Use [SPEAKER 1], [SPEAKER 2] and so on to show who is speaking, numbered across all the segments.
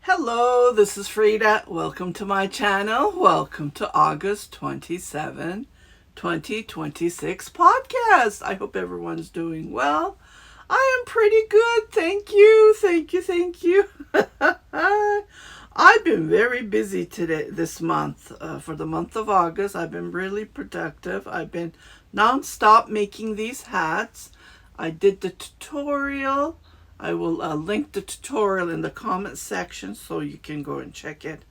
[SPEAKER 1] Hello, this is Frida. Welcome to my channel. Welcome to August 27, 2026 podcast. I hope everyone's doing well. I am pretty good. Thank you. Thank you. Thank you. I've been very busy this month. For the month of August, I've been really productive. I've been nonstop making these hats. I did the tutorial. I will link the tutorial in the comment section so you can go and check it.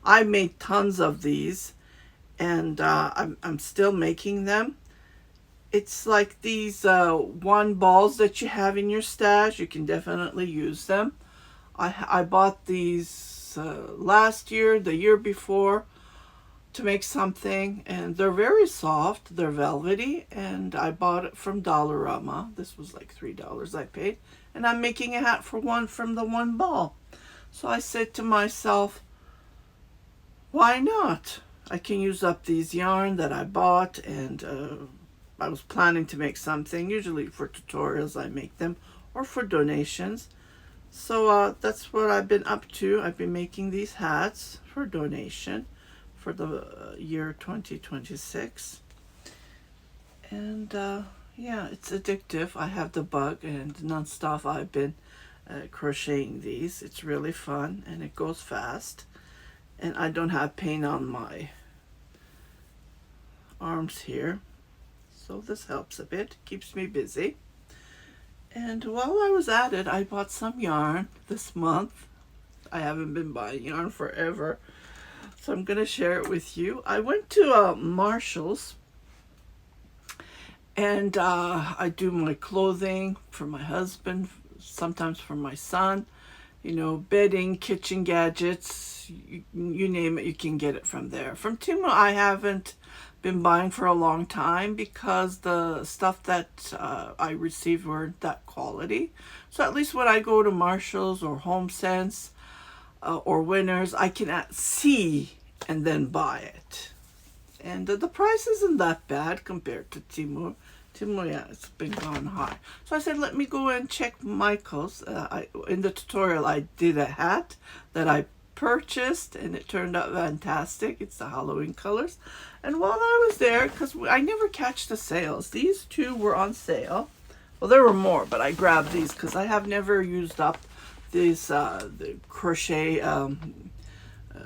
[SPEAKER 1] I made tons of these and I'm still making them. It's like these one balls that you have in your stash. You can definitely use them. I bought these last year, the year before, to make something, and they're very soft. They're velvety, and I bought it from Dollarama. This was like $3 I paid, and I'm making a hat from the one ball. So I said to myself, why not? I can use up these yarn that I bought, and I was planning to make something. Usually for tutorials I make them, or for donations. So that's what I've been up to. I've been making these hats for donation for the year 2026. And yeah, it's addictive. I have the bug, and nonstop I've been crocheting these. It's really fun and it goes fast, and I don't have pain on my arms here, so this helps a bit, keeps me busy. And while I was at it, I bought some yarn this month. I haven't been buying yarn forever, so I'm going to share it with you. I went to Marshall's, and I do my clothing for my husband, sometimes for my son, bedding, kitchen gadgets, you name it, you can get it from there. From Temu, I haven't been buying for a long time because the stuff that I received weren't that quality. So at least when I go to Marshall's or HomeSense or Winners, I can see and then buy it. And the price isn't that bad compared to Temu. Temu, yeah, it's been gone high. So I said, let me go and check Michael's. In the tutorial, I did a hat that I purchased, and it turned out fantastic. It's the Halloween colors. And while I was there, because I never catch the sales, these two were on sale. Well, there were more, but I grabbed these because I have never used up these the Crochet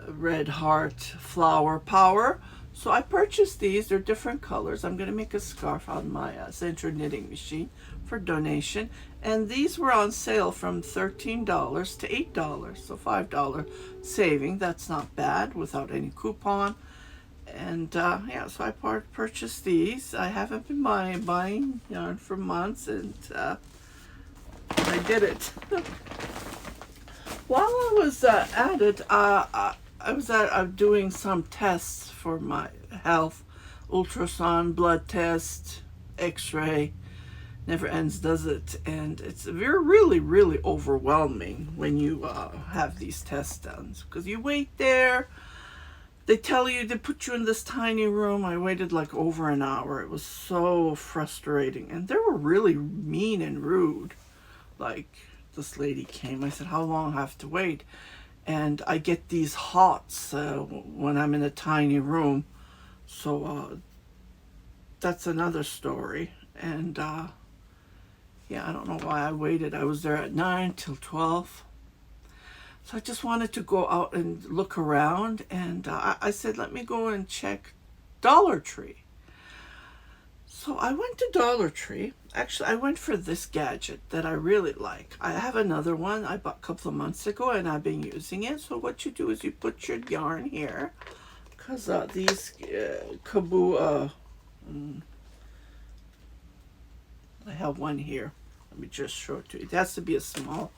[SPEAKER 1] Red Heart Flower Power. So I purchased these. They're different colors. I'm going to make a scarf on my Central Knitting Machine for donation. And these were on sale from $13 to $8, so $5 saving. That's not bad without any coupon. And yeah, so I purchased these. I haven't been buying yarn for months, and I did it. While I was at it, I was doing some tests for my health, ultrasound, blood test, x-ray, never ends, does it? And it's really overwhelming when you have these tests done, because you wait there. They tell you, they put you in this tiny room. I waited like over an hour. It was so frustrating, and they were really mean and rude. Like, this lady came, I said, how long do I have to wait? And I get these hots when I'm in a tiny room. So that's another story. And yeah, I don't know why I waited. I was there at 9 till 12. So I just wanted to go out and look around. And I said, let me go and check Dollar Tree. So I went to Dollar Tree. Actually, I went for this gadget that I really like. I have another one I bought a couple of months ago, and I've been using it. So what you do is you put your yarn here, because these Kaboo, I have one here. Let me just show it to you. It has to be a small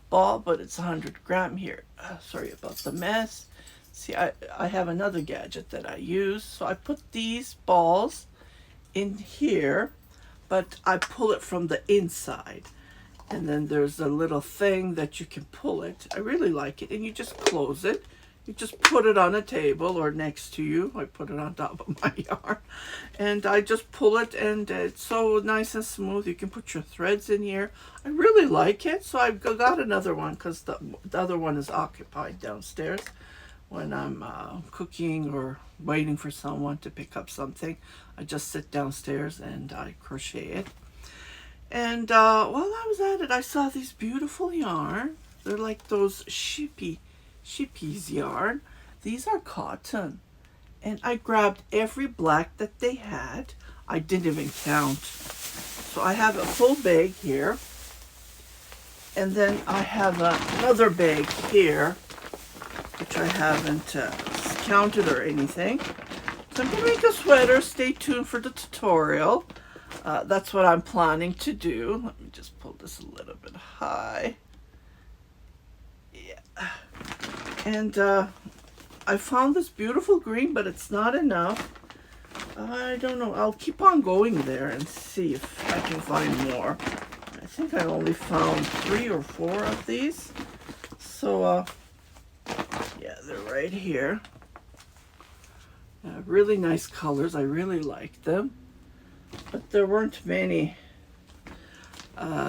[SPEAKER 1] ball, but it's 100 gram here. Sorry about the mess. See, I have another gadget that I use. So I put these balls in here, but I pull it from the inside, and then there's a little thing that you can pull it. I really like it, and you just close it. You just put it on a table or next to you. I put it on top of my yarn. And I just pull it, and it's so nice and smooth. You can put your threads in here. I really like it. So I've got another one because the other one is occupied downstairs. When I'm cooking or waiting for someone to pick up something, I just sit downstairs and I crochet it. And while I was at it, I saw these beautiful yarn. They're like those shippies yarn. These are cotton. And I grabbed every black that they had. I didn't even count. So I have a full bag here. And then I have another bag here, which I haven't counted or anything. So I'm going to make a sweater. Stay tuned for the tutorial. That's what I'm planning to do. Let me just pull this a little bit high. Yeah. And I found this beautiful green, but it's not enough. I don't know. I'll keep on going there and see if I can find more. I think I only found 3 or 4 of these. So, yeah, they're right here. Really nice colors. I really like them. But there weren't many.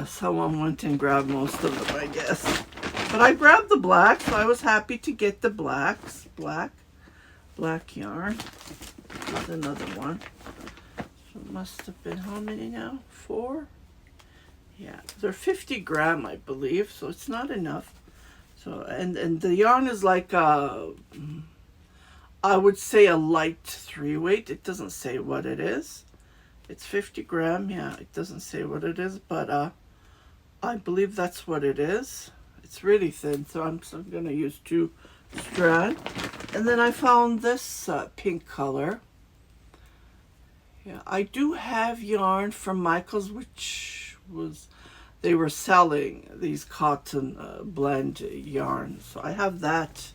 [SPEAKER 1] Someone went and grabbed most of them, I guess. But I grabbed the black, so I was happy to get the blacks. Black yarn. There's another one. So it must have been how many now? 4? Yeah, they're 50 gram, I believe, so it's not enough. So and the yarn is like I would say a light 3-weight. It doesn't say what it is. It's 50 gram. Yeah, it doesn't say what it is, but I believe that's what it is. It's really thin, so I'm going to use 2 strands. And then I found this pink color. Yeah, I do have yarn from Michael's, which was, they were selling these cotton blend yarn. So I have that.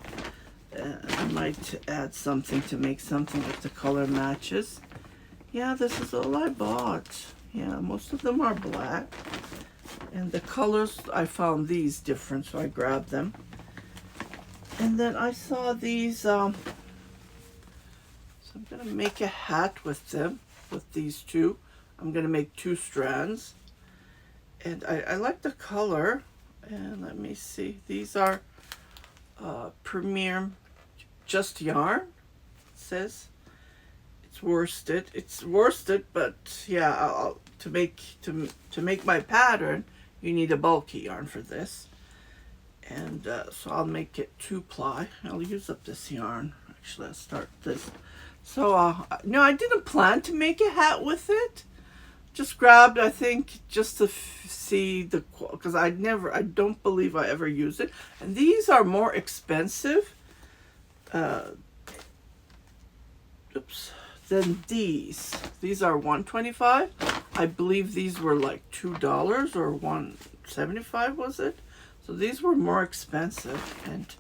[SPEAKER 1] I might add something to make something if the color matches. Yeah, this is all I bought. Yeah, most of them are black. And the colors, I found these different, so I grabbed them. And then I saw these, so I'm going to make a hat with them, with these 2. I'm going to make 2 strands. And I like the color. And let me see. These are Premier Just Yarn, it says. It's worsted. It's worsted, but yeah, to make my pattern, you need a bulky yarn for this. And so I'll make it 2-ply. I'll use up this yarn. Actually, I'll start this. So no, I didn't plan to make a hat with it. Just grabbed, I think, just to see the, because I don't believe I ever used it. And these are more expensive. Than these. These are $1.25. I believe these were like $2 or $1.75, was it? So these were more expensive, and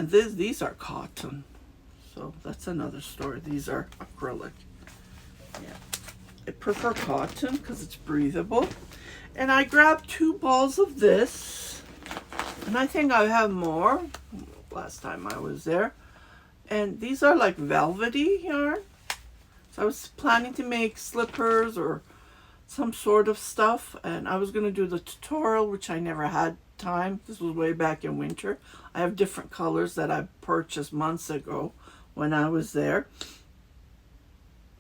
[SPEAKER 1] these are cotton. So that's another story. These are acrylic. Yeah, I prefer cotton because it's breathable. And I grabbed 2 balls of this, and I think I have more. Last time I was there. And these are like velvety yarn. So I was planning to make slippers or some sort of stuff. And I was going to do the tutorial, which I never had time. This was way back in winter. I have different colors that I purchased months ago when I was there.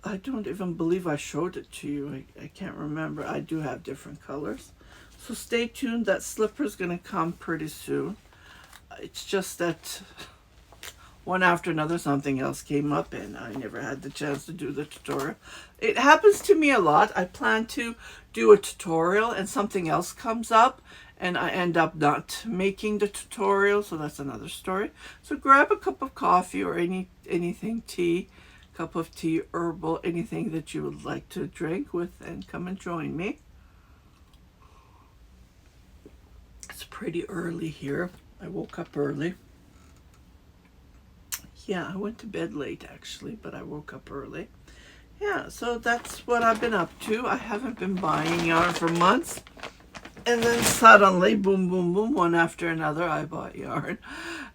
[SPEAKER 1] I don't even believe I showed it to you. I can't remember. I do have different colors. So stay tuned. That slipper is going to come pretty soon. It's just that one after another something else came up and I never had the chance to do the tutorial. It happens to me a lot. I plan to do a tutorial and something else comes up and I end up not making the tutorial, so that's another story. So grab a cup of coffee or anything, tea, cup of tea, herbal, anything that you would like to drink with, and come and join me. It's pretty early here. I woke up early. Yeah, I went to bed late actually, but I woke up early. Yeah, so that's what I've been up to. I haven't been buying yarn for months. And then suddenly, boom, boom, boom, one after another, I bought yarn.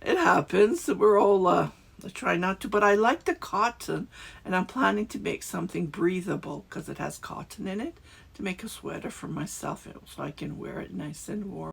[SPEAKER 1] It happens. We're all, I try not to, but I like the cotton, and I'm planning to make something breathable because it has cotton in it, to make a sweater for myself so I can wear it nice and warm.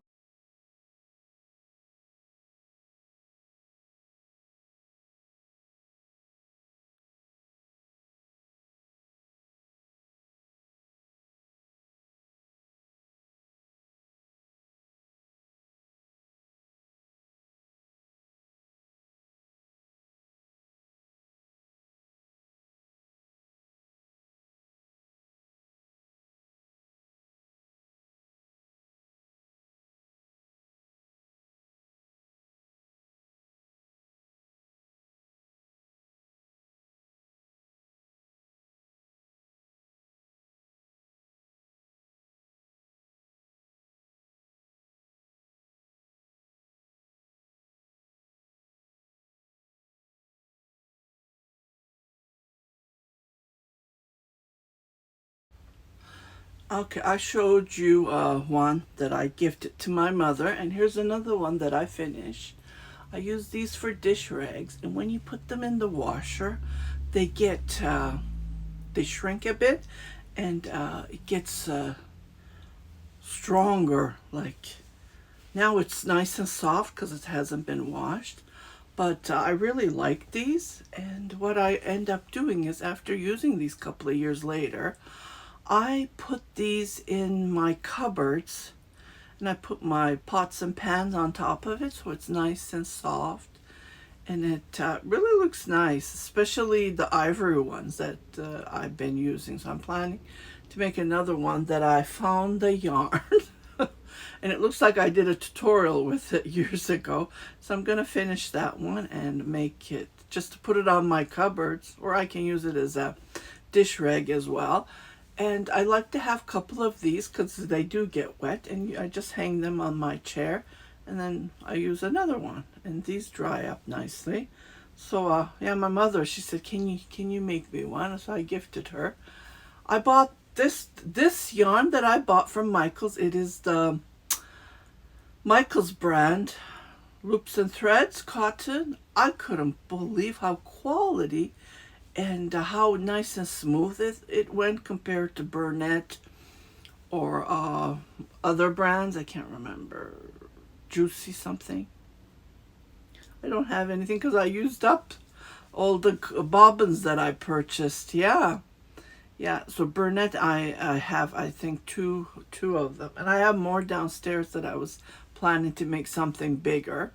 [SPEAKER 1] Okay, I showed you one that I gifted to my mother, and here's another one that I finished. I use these for dish rags, and when you put them in the washer, they get they shrink a bit, and it gets stronger. Like now, it's nice and soft because it hasn't been washed. But I really like these, and what I end up doing is, after using these a couple of years later, I put these in my cupboards, and I put my pots and pans on top of it so it's nice and soft, and it really looks nice, especially the ivory ones that I've been using. So I'm planning to make another one that I found the yarn and it looks like I did a tutorial with it years ago, so I'm gonna finish that one and make it just to put it on my cupboards, or I can use it as a dish rag as well. And I like to have a couple of these because they do get wet, and I just hang them on my chair, and then I use another one, and these dry up nicely. So yeah, my mother, she said, can you make me one? So I gifted her. I bought this yarn that I bought from Michaels. It is the Michaels brand, Loops and Threads cotton. I couldn't believe how quality and how nice and smooth it went compared to Burnett or other brands. I can't remember, Juicy something. I don't have anything because I used up all the bobbins that I purchased. Yeah, so Burnett, I have, I think, two of them, and I have more downstairs that I was planning to make something bigger,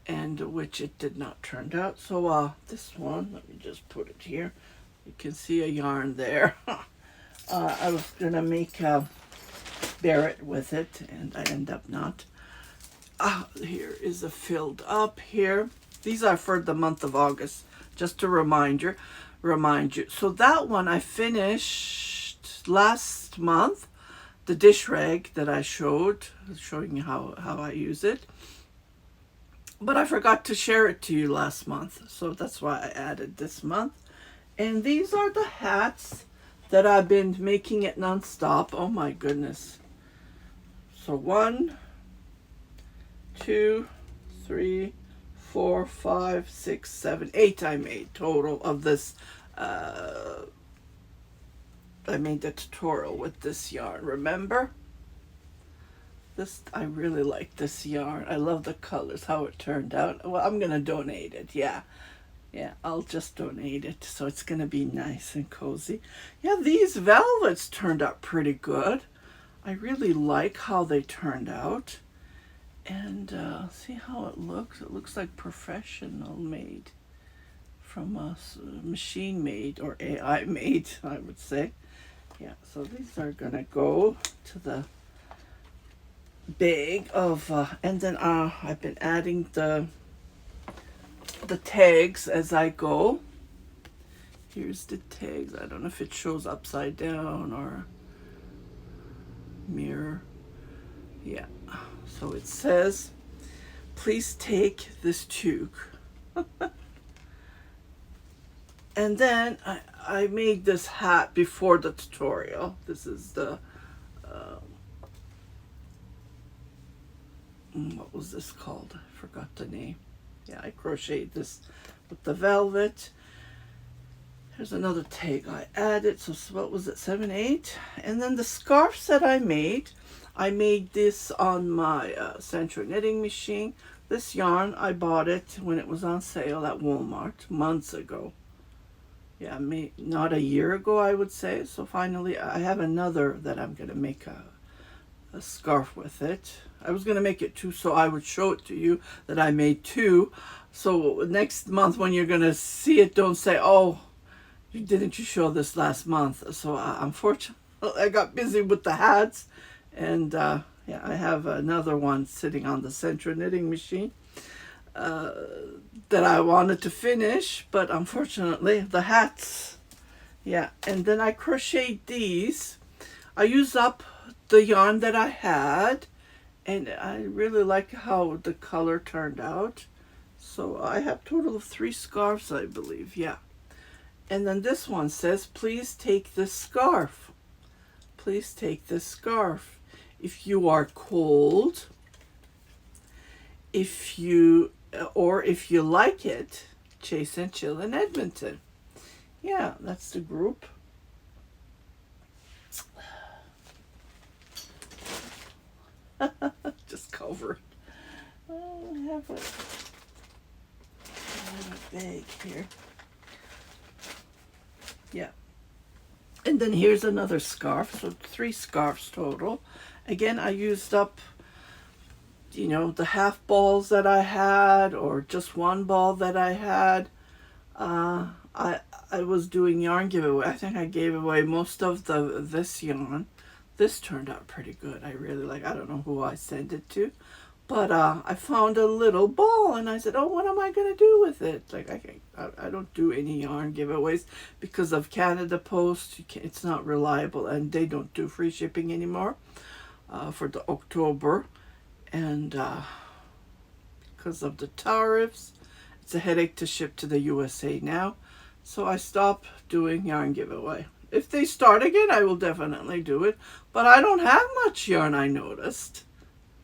[SPEAKER 1] and which it did not turn out. So this one, let me just put it here. You can see a yarn there. I was gonna make a barrette with it, and I end up not. Here is a filled up here. These are for the month of August, just to remind you. So that one I finished last month, the dish rag that I showing you how I use it. But I forgot to share it to you last month, so that's why I added this month. And these are the hats that I've been making it nonstop. Oh my goodness. So 1, 2, 3, 4, 5, 6, 7, 8 I made total of this. I made the tutorial with this yarn, remember? This, I really like this yarn. I love the colors, how it turned out. Well, I'm gonna donate it. Yeah, I'll just donate it, so it's gonna be nice and cozy. Yeah, these velvets turned out pretty good. I really like how they turned out. And see how it looks. It looks like professional made from a machine made, or AI made, I would say. Yeah, so these are gonna go to the bag of and then I've been adding the tags as I go. Here's the tags. I don't know if it shows upside down or mirror. Yeah, so it says, please take this toque. And then I made this hat before the tutorial. This is the what was this called? I forgot the name. Yeah, I crocheted this with the velvet. Here's another tag I added. So what was it, 7, 8? And then the scarves that I made this on my Central knitting machine. This yarn, I bought it when it was on sale at Walmart months ago. Yeah, not a year ago, I would say. So finally, I have another that I'm going to make a scarf with it. I was going to make it 2 so I would show it to you that I made 2. So next month when you're going to see it, don't say, oh, didn't you show this last month? So unfortunately, I got busy with the hats. And yeah, I have another one sitting on the Central knitting machine that I wanted to finish. But unfortunately, the hats. Yeah, and then I crocheted these. I used up the yarn that I had. And I really like how the color turned out. So I have a total of 3 scarves, I believe. Yeah. And then this one says, please take this scarf. Please take this scarf. If you are cold, if you like it, Chase and Chill in Edmonton. Yeah, that's the group. Just cover it. I have a bag here. Yeah. And then here's another scarf. So 3 scarves total. Again, I used up, the half balls that I had or just 1 ball that I had. I was doing yarn giveaway. I think I gave away most of this yarn. This turned out pretty good. I really like. I don't know who I sent it to, but I found a little ball and I said, "Oh, what am I gonna do with it?" Like I don't do any yarn giveaways because of Canada Post. It's not reliable, and they don't do free shipping anymore for the October, and because of the tariffs, it's a headache to ship to the USA now. So I stopped doing yarn giveaway. If they start again, I will definitely do it. But I don't have much yarn, I noticed.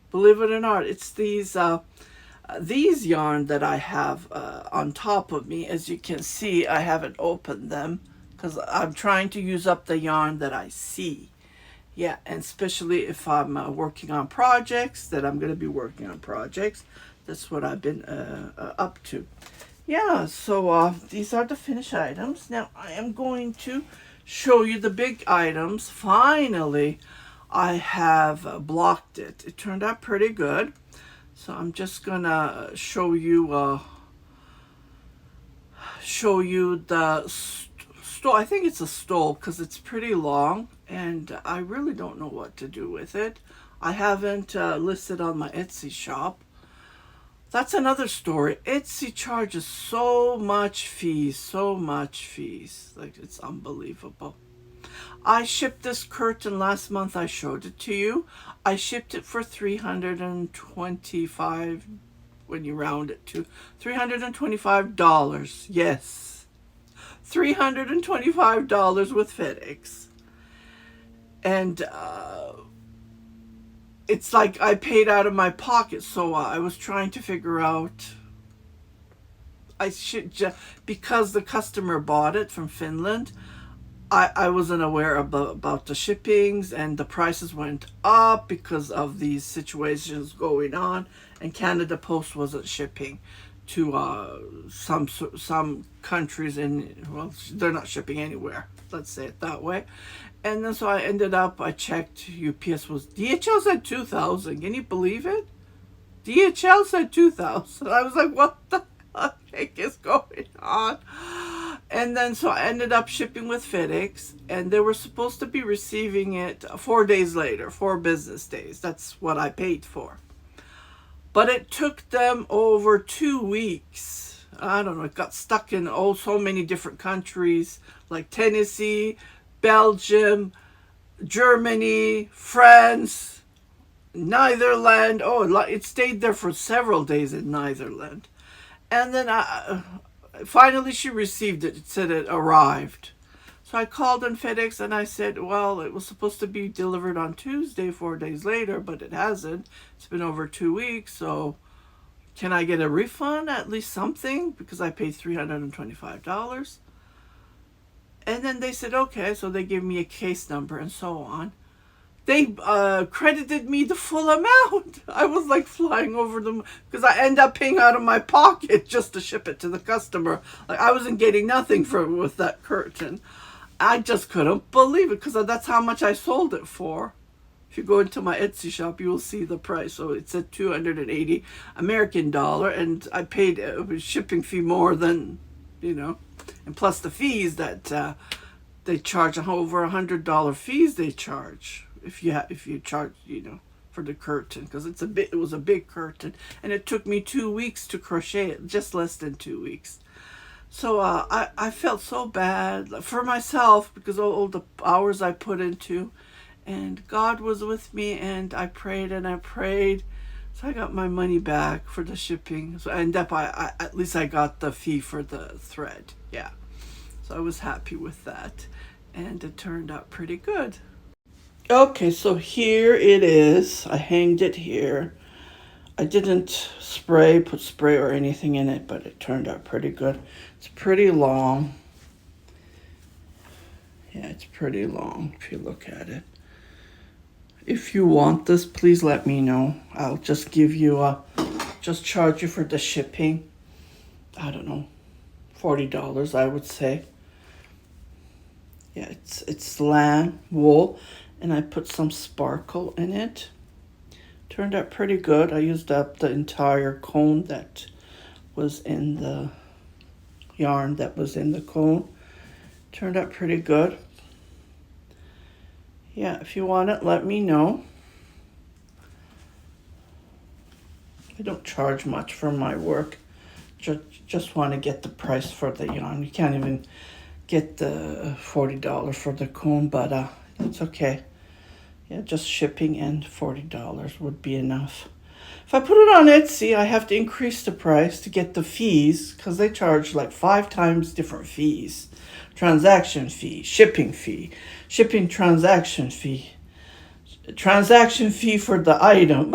[SPEAKER 1] Believe it or not, it's these yarn that I have on top of me. As you can see, I haven't opened them because I'm trying to use up the yarn that I see. Yeah, and especially if I'm working on projects, that I'm going to be working on projects. That's what I've been up to. Yeah, so these are the finished items. Now I am going to show you the big items. Finally, I have blocked it. It turned out pretty good. So I'm just gonna show you the stole. I think it's a stole because it's pretty long, and I really don't know what to do with it. I haven't listed on my Etsy shop. That's another story. Etsy charges so much fees. Like, it's unbelievable. I shipped this curtain last month. I showed it to you. I shipped it for $325, when you round it to $325. Yes, $325 with FedEx. And it's like I paid out of my pocket, so I was trying to figure out, I should just, because the customer bought it from Finland, I wasn't aware about the shippings, and the prices went up because of these situations going on, and Canada Post wasn't shipping to some countries, well, they're not shipping anywhere, let's say it that way. And then so I checked, UPS was, DHL said 2,000. Can you believe it? DHL said 2,000. I was like, what the heck is going on? And then so I ended up shipping with FedEx, and they were supposed to be receiving it 4 days later, 4 business days. That's what I paid for. But it took them over 2 weeks. I don't know, it got stuck in so many different countries, like Tennessee, Belgium, Germany, France, Netherlands. Oh, it stayed there for several days in Netherlands. And then finally she received it. It said it arrived. So I called on FedEx and I said, well, it was supposed to be delivered on Tuesday, 4 days later, but it hasn't. It's been over 2 weeks, so can I get a refund, at least something? Because I paid $325. And then they said, okay, so they gave me a case number and so on. They credited me the full amount. I was like flying over them because I end up paying out of my pocket just to ship it to the customer. Like I wasn't getting nothing with that curtain. I just couldn't believe it because that's how much I sold it for. If you go into my Etsy shop, you will see the price. So it's at $280 American dollar, and I paid a shipping fee more than, and plus the fees that they charge, over $100 fees they charge if you charge for the curtain, because it was a big curtain, and it took me 2 weeks to crochet it, just less than 2 weeks. So I felt so bad for myself because all the hours I put into, and God was with me, and I prayed and I prayed. So I got my money back for the shipping. So I at least I got the fee for the thread. Yeah. So I was happy with that, and it turned out pretty good. Okay, so here it is. I hanged it here. I didn't put spray or anything in it, but it turned out pretty good. It's pretty long. Yeah, it's pretty long if you look at it. If you want this, please let me know. I'll just give you just charge you for the shipping. I don't know, $40, I would say. Yeah, it's lamb wool, and I put some sparkle in it. Turned out pretty good. I used up the entire cone that was in the yarn that was in the cone. Turned out pretty good. Yeah, if you want it, let me know. I don't charge much for my work. Just want to get the price for the yarn. You can't even get the $40 for the cone, but it's okay. Yeah, just shipping and $40 would be enough. If I put it on Etsy, I have to increase the price to get the fees, because they charge like 5 times different fees. Transaction fee, shipping transaction fee for the item.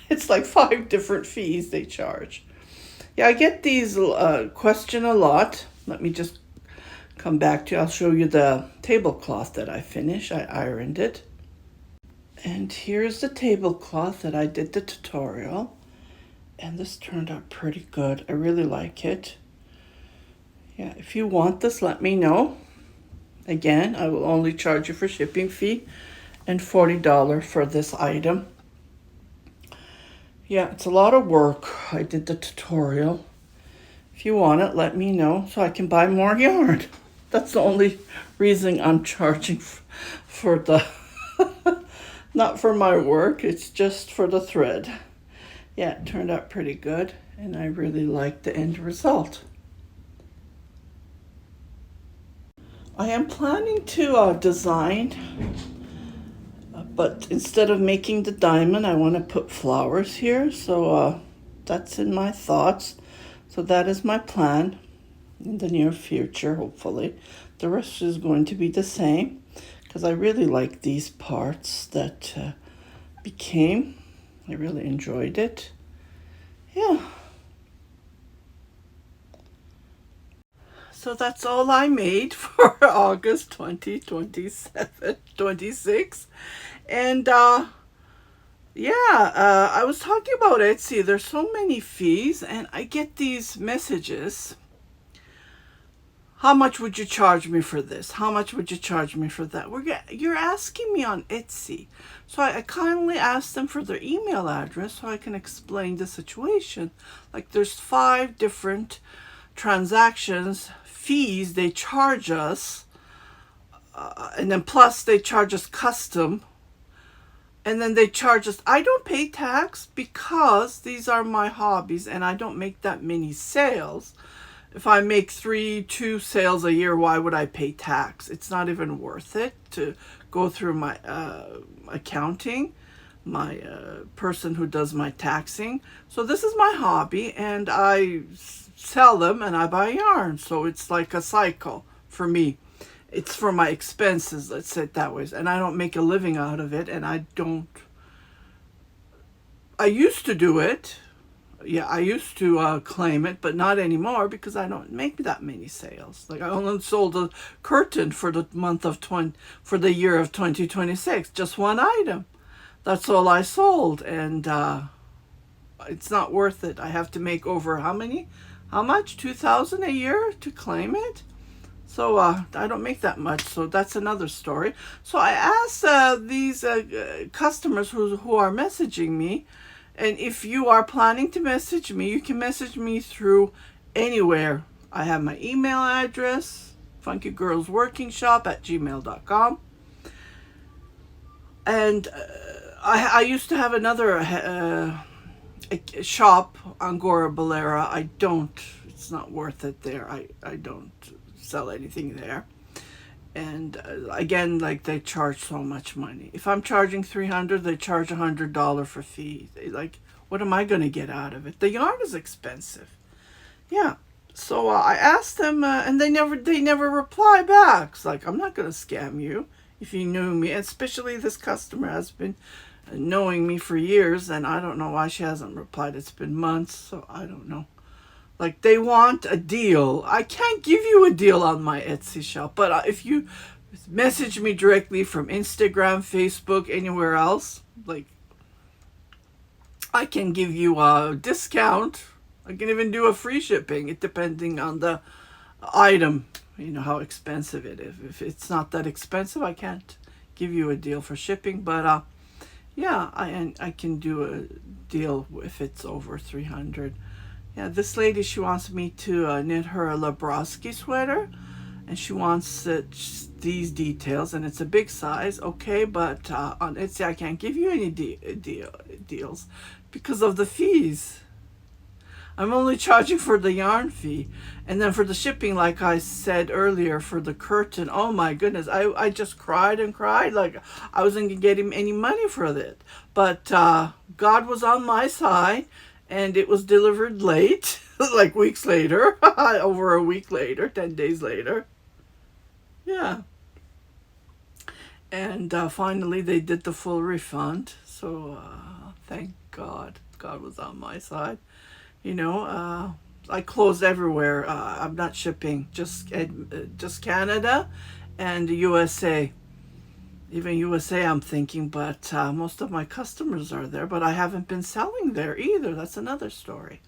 [SPEAKER 1] It's like 5 different fees they charge. Yeah, I get these question a lot. Let me just come back to you. I'll show you the tablecloth that I finished. I ironed it. And here's the tablecloth that I did the tutorial. And this turned out pretty good. I really like it. Yeah, if you want this, let me know. Again, I will only charge you for shipping fee and $40 for this item. Yeah, it's a lot of work. I did the tutorial. If you want it, let me know so I can buy more yarn. That's the only reason I'm charging for the... Not for my work, it's just for the thread. Yeah, it turned out pretty good, and I really like the end result. I am planning to design, but instead of making the diamond, I want to put flowers here, so that's in my thoughts. So that is my plan in the near future, hopefully. The rest is going to be the same, because I really like these parts that became. I really enjoyed it. Yeah. So that's all I made for August 2026. And I was talking about Etsy. There's so many fees, and I get these messages. How much would you charge me for this? How much would you charge me for that? You're asking me on Etsy. So I kindly asked them for their email address so I can explain the situation. Like there's 5 different transactions, fees they charge us. And then plus they charge us custom. And then they charge us. I don't pay tax because these are my hobbies and I don't make that many sales. If I make 2 sales a year, why would I pay tax? It's not even worth it to go through my accounting, my person who does my taxing. So this is my hobby, and I sell them and I buy yarn. So it's like a cycle for me. It's for my expenses, let's say it that way. And I don't make a living out of it, and I used to do it. Yeah, I used to claim it, but not anymore because I don't make that many sales. Like I only sold a curtain for the for the year of 2026, just one item. That's all I sold, and it's not worth it. I have to make over how much? 2,000 a year to claim it. So I don't make that much, so that's another story. So I asked these customers who are messaging me, and if you are planning to message me, you can message me through anywhere. I have my email address, funkygirlsworkingshop@gmail.com. And I used to have another a shop on Gora Bolera. It's not worth it there. I don't sell anything there. And again, like they charge so much money. If I'm charging $300, they charge $100 for fee. Like, what am I going to get out of it? The yarn is expensive. Yeah. So I asked them, and they never reply back. It's like, I'm not going to scam you if you knew me. Especially this customer has been knowing me for years, and I don't know why she hasn't replied. It's been months, so I don't know. Like, they want a deal. I can't give you a deal on my Etsy shop, but if you message me directly from Instagram, Facebook, anywhere else, like, I can give you a discount. I can even do a free shipping, it depending on the item, how expensive it is. If it's not that expensive, I can't give you a deal for shipping, but yeah, I can do a deal if it's over 300. Yeah, this lady, she wants me to knit her a Lebroski sweater, and she wants these details, and it's a big size. Okay, but on Etsy I can't give you any deals because of the fees. I'm only charging for the yarn fee, and then for the shipping, like I said earlier, for the curtain, oh my goodness, I just cried and cried, like I wasn't gonna get him any money for it. But God was on my side, and it was delivered late, like weeks later, over a week later, 10 days later. Yeah. And finally they did the full refund. So thank God. God was on my side. I closed everywhere. I'm not shipping, just Canada and the USA. Even USA I'm thinking, but most of my customers are there, but I haven't been selling there either. That's another story.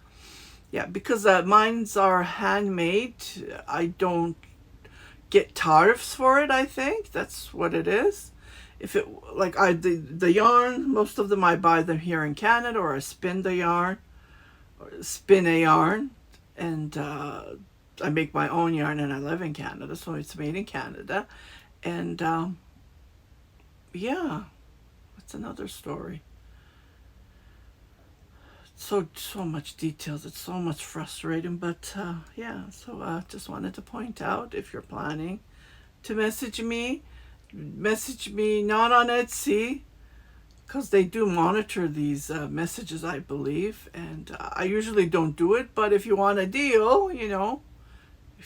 [SPEAKER 1] Yeah, because mines are handmade. I don't get tariffs for it, I think. That's what it is. If it, like the yarn, most of them I buy them here in Canada, or I spin the yarn, or spin a yarn, and I make my own yarn, and I live in Canada, so it's made in Canada. And yeah, that's another story. So much details. It's so much frustrating, but yeah. So just wanted to point out, if you're planning to message me not on Etsy, because they do monitor these messages, I believe, and I usually don't do it. But if you want a deal, if you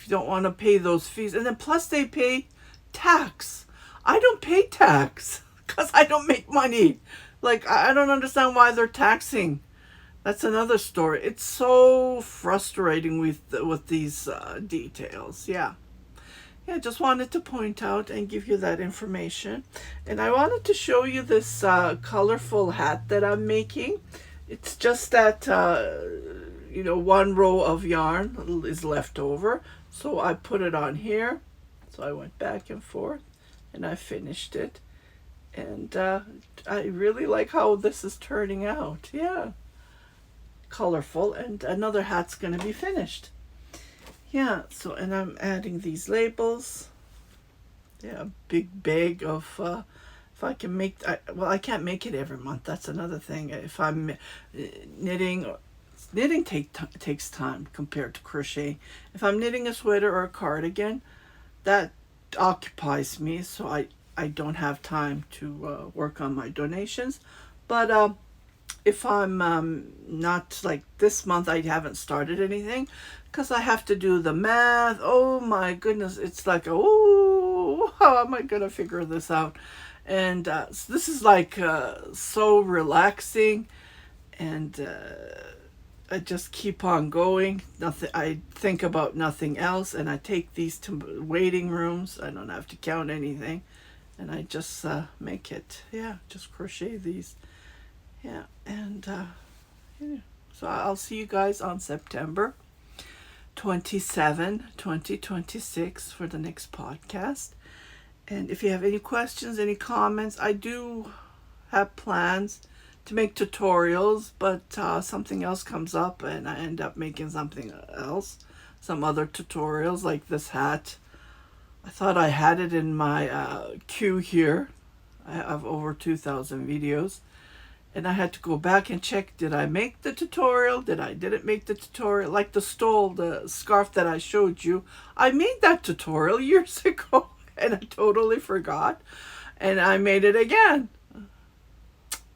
[SPEAKER 1] don't want to pay those fees, and then plus they pay tax. I don't pay tax because I don't make money. Like, I don't understand why they're taxing. That's another story. It's so frustrating with these details. Yeah, just wanted to point out and give you that information. And I wanted to show you this colorful hat that I'm making. It's just that, one row of yarn is left over. So I put it on here. So I went back and forth, and I finished it. And I really like how this is turning out. Yeah. Colorful. And another hat's going to be finished. Yeah. So, and I'm adding these labels. Yeah. Big bag of, if I can make, I can't make it every month. That's another thing. If I'm knitting takes time compared to crochet. If I'm knitting a sweater or a cardigan, that occupies me, so I don't have time to work on my donations. But if I'm not, like this month, I haven't started anything because I have to do the math. Oh my goodness, it's like, oh, how am I gonna figure this out? And so this is like so relaxing, and I just keep on going. Nothing. I think about nothing else, and I take these to waiting rooms. I don't have to count anything, and I just make it. Yeah, just crochet these. Yeah, and yeah. So I'll see you guys on September 27, 2026 for the next podcast. And if you have any questions, any comments, I do have plans to make tutorials, but something else comes up and I end up making something else, some other tutorials like this hat. I thought I had it in my queue here. I have over 2,000 videos, and I had to go back and check, did I make the tutorial? Didn't make the tutorial? Like the scarf that I showed you, I made that tutorial years ago and I totally forgot, and I made it again.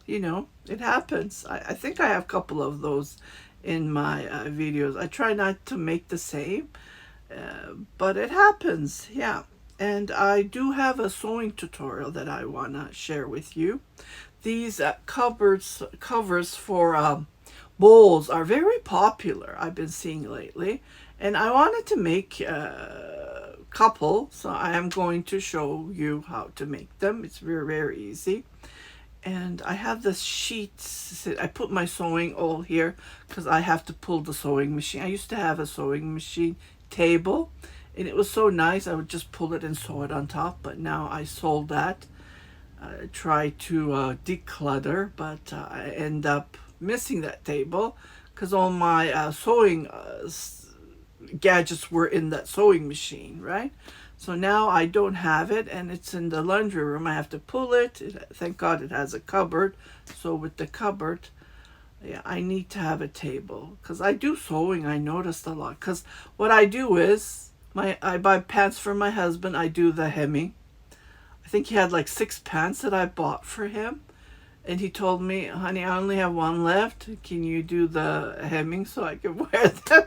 [SPEAKER 1] You know, it happens. I think I have a couple of those in my videos. I try not to make the same, but it happens. Yeah. And I do have a sewing tutorial that I want to share with you. These covers for bowls are very popular, I've been seeing lately, and I wanted to make a couple, so I am going to show you how to make them. It's very, very easy. And I have this sheet. I put my sewing all here because I have to pull the sewing machine. I used to have a sewing machine table, and it was so nice. I would just pull it and sew it on top, but now I sold that. I try to declutter, but I end up missing that table because all my sewing gadgets were in that sewing machine, right? So now I don't have it, and it's in the laundry room. I have to pull it. Thank God it has a cupboard. So with the cupboard, yeah, I need to have a table because I do sewing. I noticed a lot because what I do is I buy pants for my husband. I do the hemming. I think he had like 6 pants that I bought for him, and he told me, honey, I only have 1 left. Can you do the hemming so I can wear them?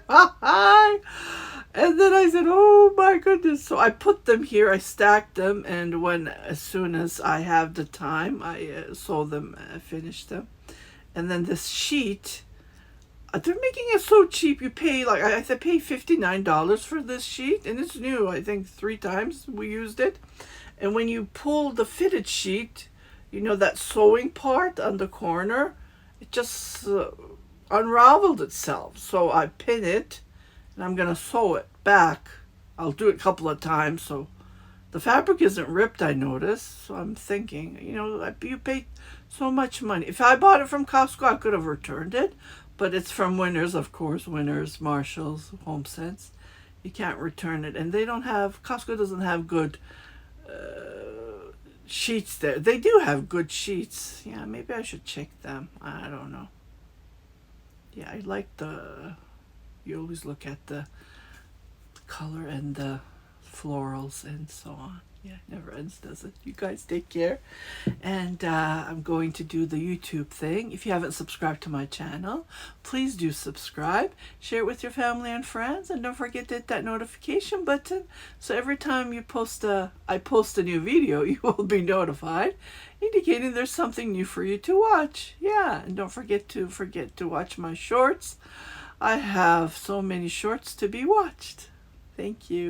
[SPEAKER 1] And then I said, oh my goodness. So I put them here, I stacked them, and as soon as I have the time, I sew them, finish them. And then this sheet, they're making it so cheap. You pay, like, I pay $59 for this sheet, and it's new. I think 3 times we used it. And when you pull the fitted sheet, you know that sewing part on the corner, it just unraveled itself. So I pin it, and I'm going to sew it back. I'll do it a couple of times so the fabric isn't ripped, I noticed. So I'm thinking, you know, you pay so much money. If I bought it from Costco, I could have returned it, but it's from Winners, of course. Winners, Marshalls, HomeSense. You can't return it, and they don't have, Costco doesn't have good sheets there. They do have good sheets. Yeah, maybe I should check them. I don't know. Yeah, I like you always look at the color and the florals and so on. Yeah, it never ends, does it? You guys take care. And I'm going to do the YouTube thing. If you haven't subscribed to my channel, please do subscribe. Share it with your family and friends. And don't forget to hit that notification button. So every time I post a new video, you will be notified, indicating there's something new for you to watch. Yeah, and don't forget to watch my shorts. I have so many shorts to be watched. Thank you.